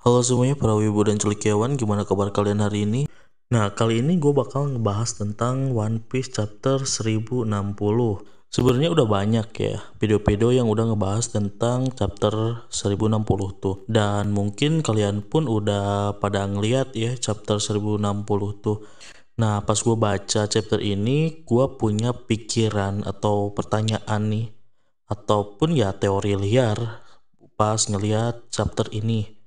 Halo semuanya para wibu dan cendekiawan, gimana kabar kalian hari ini? Nah, kali ini gue bakal ngebahas tentang One Piece chapter 1060. Sebenarnya udah banyak ya video-video yang udah ngebahas tentang chapter 1060 tuh. Dan mungkin kalian pun udah pada ngeliat ya chapter 1060 tuh. Nah, pas gue baca chapter ini, gue punya pikiran atau pertanyaan nih, ataupun ya teori liar pas ngeliat chapter ini.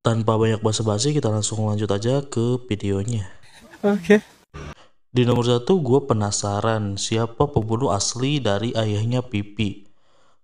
Tanpa banyak basa-basi, kita langsung lanjut aja ke videonya. Oke. Di nomor 1, gue penasaran siapa pembunuh asli dari ayahnya Pipi.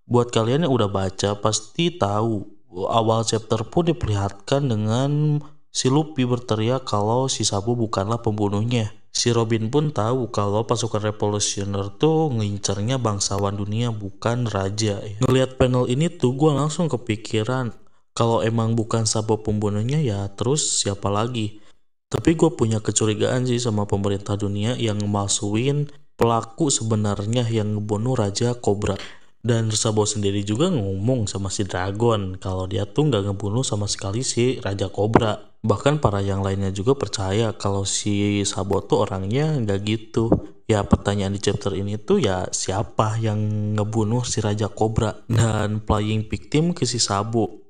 Buat kalian yang udah baca, pasti tahu awal chapter pun diperlihatkan dengan si Luffy berteriak kalau si Sabo bukanlah pembunuhnya. Si Robin pun tahu kalau pasukan revolusioner tuh ngincernya bangsawan dunia bukan raja ya. Ngelihat panel ini tuh gue langsung kepikiran kalau emang bukan Sabo pembunuhnya ya terus siapa lagi. Tapi gue punya kecurigaan sih sama pemerintah dunia yang ngemalsuin pelaku sebenarnya yang ngebunuh Raja Cobra. Dan Sabo sendiri juga ngomong sama si Dragon kalau dia tuh nggak ngebunuh sama sekali si Raja Cobra. Bahkan para yang lainnya juga percaya kalau si Sabo tuh orangnya nggak gitu. Ya pertanyaan di chapter ini tuh ya siapa yang ngebunuh si Raja Cobra dan playing victim ke si Sabo.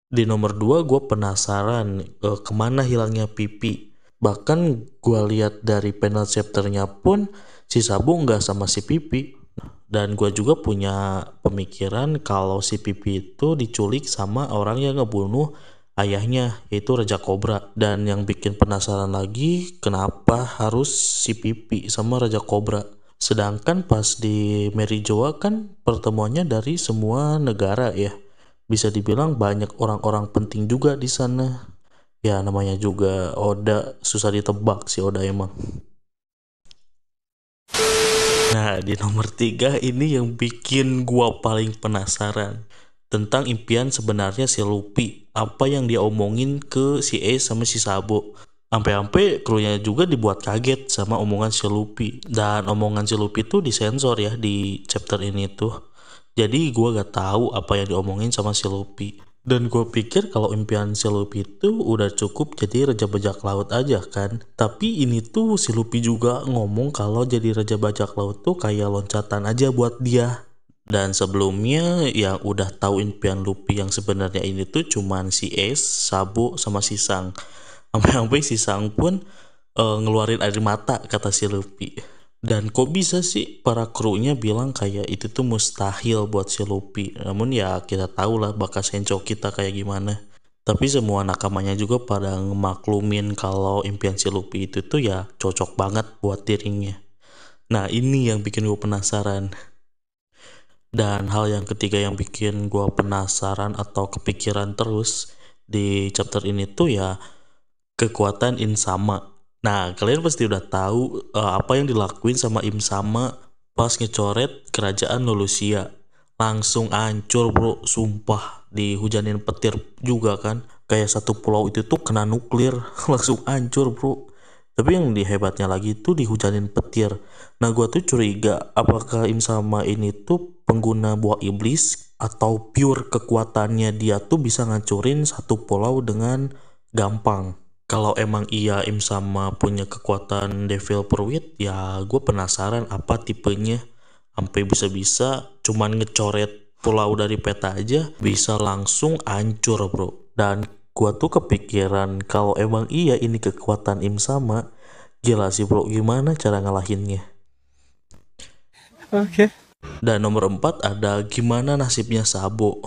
Di nomor 2 gue penasaran kemana hilangnya Pipi. Bahkan gue lihat dari panel chapternya pun si Sabu nggak sama si Pipi. Dan gue juga punya pemikiran kalau si Pipi itu diculik sama orang yang ngebunuh ayahnya yaitu Raja Cobra. Dan yang bikin penasaran lagi kenapa harus si Pipi sama Raja Cobra. Sedangkan pas di Mary Joa kan pertemuannya dari semua negara ya. Bisa dibilang banyak orang-orang penting juga di sana. Ya namanya juga Oda, susah ditebak sih Oda emang. Nah di nomor 3 ini yang bikin gua paling penasaran tentang impian sebenarnya si Luffy. Apa yang dia omongin ke si Ace sama si Sabo. Sampai-sampai krunya juga dibuat kaget sama omongan si Luffy. Dan omongan si Luffy tuh disensor ya di chapter ini tuh. Jadi gue gak tahu apa yang diomongin sama si Luffy. Dan gue pikir kalau impian si Luffy itu udah cukup jadi Raja Bajak Laut aja kan. Tapi ini tuh si Luffy juga ngomong kalau jadi Raja Bajak Laut tuh kayak loncatan aja buat dia. Dan sebelumnya yang udah tahu impian Luffy yang sebenarnya ini tuh cuman si Ace, Sabo, sama si Sang. Sampai-sampai si Sang pun ngeluarin air mata kata si Luffy. Dan kok bisa sih para krunya bilang kayak itu tuh mustahil buat si Luffy. Namun ya kita tahu lah bakat Sencho kita kayak gimana. Tapi semua nakamanya juga pada ngemaklumin kalau impian si Luffy itu tuh ya cocok banget buat dirinya. Nah ini yang bikin gue penasaran. Dan hal yang ketiga yang bikin gue penasaran atau kepikiran terus di chapter ini tuh ya kekuatan Insama. Nah, kalian pasti udah tahu apa yang dilakuin sama Insama pas ngecoret kerajaan Lulusia. Langsung hancur bro, sumpah dihujanin petir juga kan. Kayak satu pulau itu tuh kena nuklir, langsung hancur bro. Tapi yang dihebatnya lagi tuh dihujanin petir. Nah, gua tuh curiga apakah Insama ini tuh pengguna buah iblis atau pure kekuatannya dia tuh bisa ngancurin satu pulau dengan gampang. Kalau emang iya Im sama punya kekuatan Devil Fruit, ya gue penasaran apa tipenya. Sampai bisa-bisa cuman ngecoret pulau dari peta aja bisa langsung hancur bro. Dan gue tuh kepikiran kalau emang iya ini kekuatan Im sama, gila sih bro gimana cara ngalahinnya. Oke. Dan nomor 4 ada gimana nasibnya Sabo.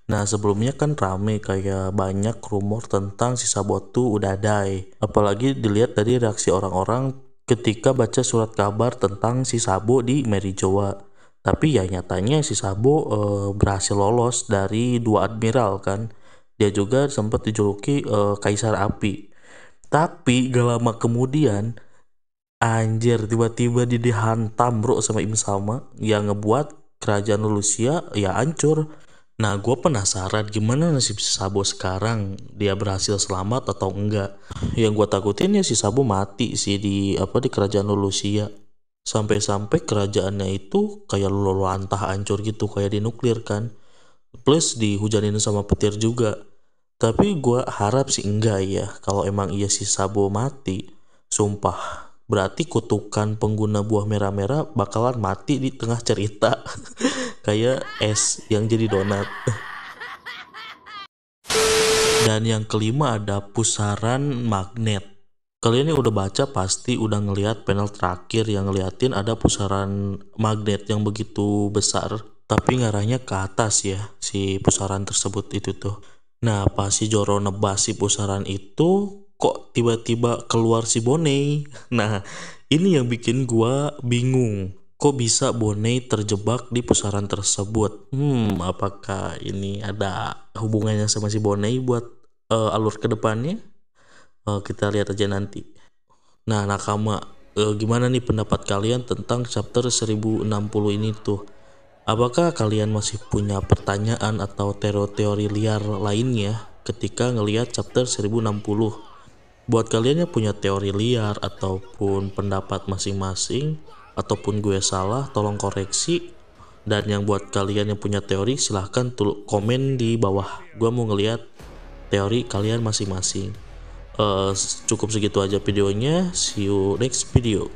Nah sebelumnya kan rame kayak banyak rumor tentang si Sabo tuh udah die. Apalagi dilihat dari reaksi orang-orang ketika baca surat kabar tentang si Sabo di Mary Joa. Tapi ya nyatanya si Sabo berhasil lolos dari dua admiral kan. Dia juga sempat dijuluki Kaisar Api. Tapi gak lama kemudian anjir tiba-tiba dia dihantam bro sama Im Sama yang ngebuat kerajaan Lucia ya hancur. Nah, gue penasaran gimana nasib si Sabo sekarang. Dia berhasil selamat atau enggak? Yang gue takutin ya si Sabo mati sih di kerajaan Lulusia. Sampai-sampai kerajaannya itu kayak luluh lantah hancur gitu kayak di nuklir kan. Plus dihujanin sama petir juga. Tapi gua harap sih enggak ya. Kalau emang iya si Sabo mati, sumpah. Berarti kutukan pengguna buah merah-merah bakalan mati di tengah cerita. Kayak es yang jadi donat. Dan yang kelima ada pusaran magnet. Kalian yang udah baca pasti udah ngelihat panel terakhir yang ngeliatin ada pusaran magnet yang begitu besar. Tapi ngarahnya ke atas ya, si pusaran tersebut itu tuh. Nah, pas si Joro nebas si pusaran itu, kok tiba-tiba keluar si Bonei. Nah, ini yang bikin gua bingung. Kok bisa Bonei terjebak di pusaran tersebut? Apakah ini ada hubungannya sama si Bonei buat alur kedepannya? Kita lihat aja nanti. Nah, Nakama, gimana nih pendapat kalian tentang chapter 1060 ini tuh? Apakah kalian masih punya pertanyaan atau teori-teori liar lainnya ketika ngelihat chapter 1060? Buat kalian yang punya teori liar ataupun pendapat masing-masing, ataupun gue salah, tolong koreksi. Dan yang buat kalian yang punya teori, silahkan komen di bawah. Gue mau ngelihat teori kalian masing-masing. Cukup segitu aja videonya. See you next video.